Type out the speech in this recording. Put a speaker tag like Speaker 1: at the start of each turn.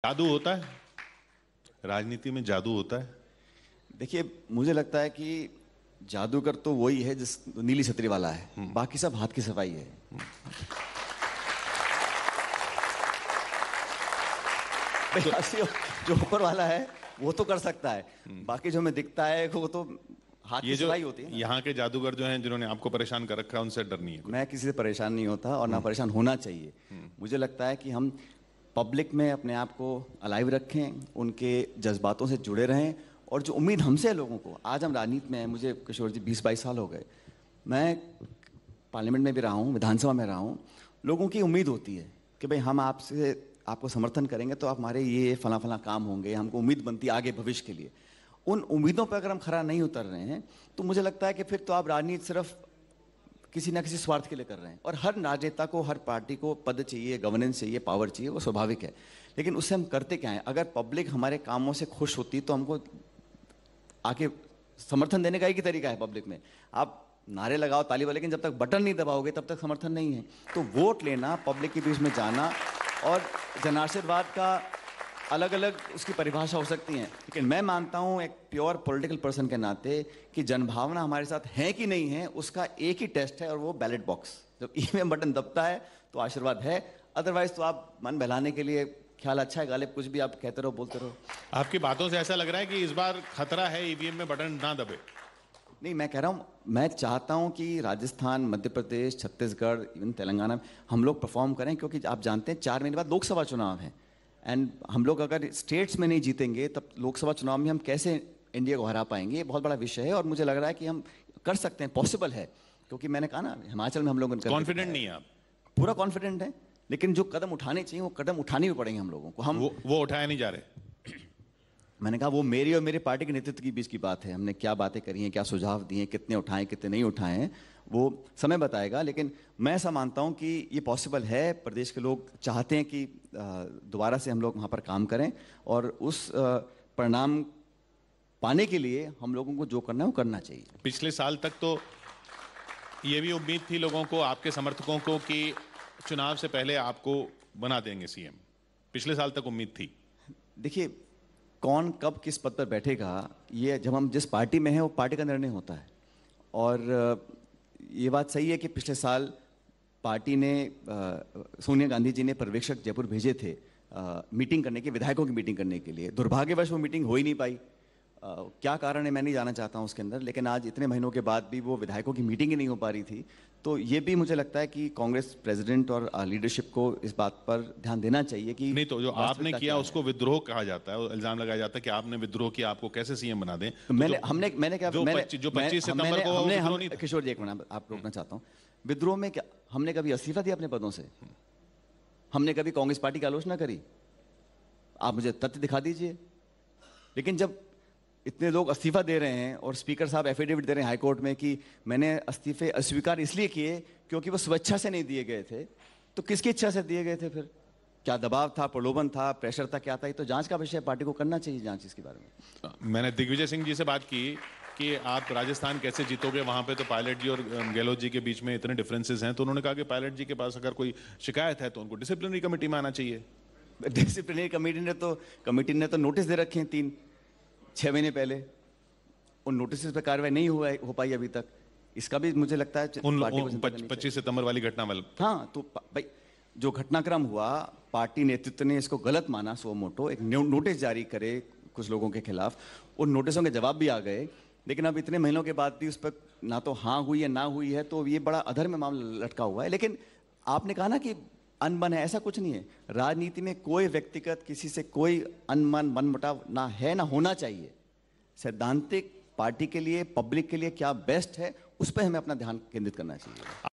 Speaker 1: जादू होता है राजनीति में? जादू होता है?
Speaker 2: देखिए, मुझे लगता है कि जादूगर तो वही है जिस नीली छतरी वाला है, बाकी सब हाथ की सफाई है। जो ऊपर वाला है वो तो कर सकता है, बाकी जो हमें दिखता है वो तो हाथ की सफाई होती है ना।
Speaker 1: यहाँ के जादूगर जो हैं जिन्होंने आपको परेशान कर रखा है, उनसे डर नहीं है?
Speaker 2: मैं किसी से परेशान नहीं होता और ना परेशान होना चाहिए। मुझे लगता है कि हम पब्लिक में अपने आप को अलाइव रखें, उनके जज्बातों से जुड़े रहें, और जो उम्मीद हमसे है लोगों को। आज हम राजनीति में हैं, मुझे किशोर जी 20-22 साल हो गए, मैं पार्लियामेंट में भी रहा हूँ, विधानसभा में रहा हूँ। लोगों की उम्मीद होती है कि भाई हम आपको समर्थन करेंगे तो आप हमारे ये फला फला काम होंगे, हमको उम्मीद बनती है आगे भविष्य के लिए। उन उम्मीदों पर अगर हम खरा नहीं उतर रहे हैं तो मुझे लगता है कि फिर तो आप राजनीति सिर्फ किसी ना किसी स्वार्थ के लिए कर रहे हैं। और हर राजनेता को, हर पार्टी को पद चाहिए, गवर्नेंस चाहिए, पावर चाहिए, वो स्वाभाविक है। लेकिन उससे हम करते क्या है? अगर पब्लिक हमारे कामों से खुश होती तो हमको आके समर्थन देने का ही तरीका है। पब्लिक में आप नारे लगाओ, ताली बजाओ, लेकिन जब तक बटन नहीं दबाओगे तब तक समर्थन नहीं है। तो वोट लेना, पब्लिक के बीच में जाना, और जनाशीर्वाद का अलग अलग उसकी परिभाषा हो सकती है, लेकिन मैं मानता हूं एक प्योर पॉलिटिकल पर्सन के नाते कि जनभावना हमारे साथ है कि नहीं है, उसका एक ही टेस्ट है, और वो बैलेट बॉक्स। जब ईवीएम बटन दबता है तो आशीर्वाद है, अदरवाइज तो आप मन बहलाने के लिए ख्याल अच्छा है गालिब, कुछ भी आप कहते रहो, बोलते रहो।
Speaker 1: आपकी बातों से ऐसा लग रहा है कि इस बार खतरा है ईवीएम में बटन ना दबे।
Speaker 2: नहीं, मैं कह रहा हूँ, मैं चाहता हूँ कि राजस्थान, मध्य प्रदेश, छत्तीसगढ़, इवन तेलंगाना में हम लोग परफॉर्म करें, क्योंकि आप जानते हैं 4 महीने बाद लोकसभा चुनाव है। एंड हम लोग अगर स्टेट्स में नहीं जीतेंगे तब लोकसभा चुनाव में हम कैसे इंडिया को हरा पाएंगे? ये बहुत बड़ा विषय है, और मुझे लग रहा है कि हम कर सकते हैं, पॉसिबल है। क्योंकि मैंने कहा ना, हिमाचल में हम लोग
Speaker 1: कॉन्फिडेंट नहीं है आप?
Speaker 2: पूरा कॉन्फिडेंट है, लेकिन जो कदम उठाने चाहिए वो कदम उठाने भी पड़ेंगे हम लोगों को। हम
Speaker 1: वो उठाए नहीं जा रहे।
Speaker 2: मैंने कहा वो मेरी और मेरे पार्टी के नेतृत्व के बीच की बात है। हमने क्या बातें करी हैं, क्या सुझाव दिए हैं, कितने उठाएं, कितने नहीं उठाए हैं, वो समय बताएगा। लेकिन मैं ऐसा मानता हूं कि ये पॉसिबल है। प्रदेश के लोग चाहते हैं कि दोबारा से हम लोग वहाँ पर काम करें, और उस परिणाम पाने के लिए हम लोगों को जो करना है वो करना चाहिए।
Speaker 1: पिछले साल तक तो ये भी उम्मीद थी लोगों को, आपके समर्थकों को, कि चुनाव से पहले आपको बना देंगे सीएम। पिछले साल तक उम्मीद थी।
Speaker 2: देखिए, कौन कब किस पद पर बैठेगा, ये जब हम जिस पार्टी में हैं वो पार्टी का निर्णय होता है। और ये बात सही है कि पिछले साल पार्टी ने सोनिया गांधी जी ने पर्यवेक्षक जयपुर भेजे थे मीटिंग करने के, विधायकों की मीटिंग करने के लिए। दुर्भाग्यवश वो मीटिंग हो ही नहीं पाई। क्या कारण है मैं नहीं जाना चाहता हूं उसके अंदर, लेकिन आज इतने महीनों के बाद भी वो विधायकों की मीटिंग ही नहीं हो पा रही थी। तो ये भी मुझे लगता है कि कांग्रेस प्रेसिडेंट और लीडरशिप को इस बात पर ध्यान देना चाहिए कि
Speaker 1: नहीं, तो जो आपने किया उसको विद्रोह कहा जाता है, इल्जाम लगाया जाता है कि आपने विद्रोह किया, आपको कैसे सीएम बना दें।
Speaker 2: तो मैंने क्या,
Speaker 1: जो 25 सितंबर को
Speaker 2: किशोर जी, एक मिनट आप रोकना चाहता हूँ। विद्रोह में क्या हमने कभी इस्तीफा दिया अपने पदों से? हमने कभी कांग्रेस पार्टी की आलोचना करी? आप मुझे तथ्य दिखा दीजिए। लेकिन जब इतने लोग इस्तीफा दे रहे हैं और स्पीकर साहब एफिडेविट दे रहे हैं हाईकोर्ट में कि मैंने इस्तीफे अस्वीकार इसलिए किए क्योंकि वो स्वेच्छा से नहीं दिए गए थे, तो किसकी इच्छा से दिए गए थे? फिर क्या दबाव था, प्रलोभन था, प्रेशर था, क्या था? ये तो जांच का विषय है, पार्टी को करना चाहिए जांच इसके बारे में।
Speaker 1: मैंने दिग्विजय सिंह जी से बात की कि आप राजस्थान कैसे जीतोगे, वहां पे तो पायलट जी और गहलोत जी के बीच में इतने डिफरेंसेस हैं। तो उन्होंने कहा कि पायलट जी के पास अगर कोई शिकायत है तो उनको डिसिप्लिनरी कमेटी में आना चाहिए।
Speaker 2: डिसिप्लिनरी कमेटी ने तो नोटिस दे रखे हैं 3-6 महीने पहले। उन नोटिस पे कार्रवाई नहीं हो पाई अभी तक। इसका भी मुझे लगता है
Speaker 1: 25 सितंबर वाली घटना वाले।
Speaker 2: हाँ, तो भाई जो घटनाक्रम हुआ, पार्टी नेतृत्व ने इसको गलत माना, सो मोटो एक नोटिस जारी करे कुछ लोगों के खिलाफ। उन नोटिसों के जवाब भी आ गए, लेकिन अब इतने महीनों के बाद भी उस पर ना तो हाँ हुई है ना हुई है, तो ये बड़ा अधर्म मामला लटका हुआ है। लेकिन आपने कहा ना कि अनबन है, ऐसा कुछ नहीं है। राजनीति में कोई व्यक्तिगत किसी से कोई अनबन, मनमुटाव ना है, ना होना चाहिए। सैद्धांतिक पार्टी के लिए, पब्लिक के लिए क्या बेस्ट है, उस पर हमें अपना ध्यान केंद्रित करना चाहिए।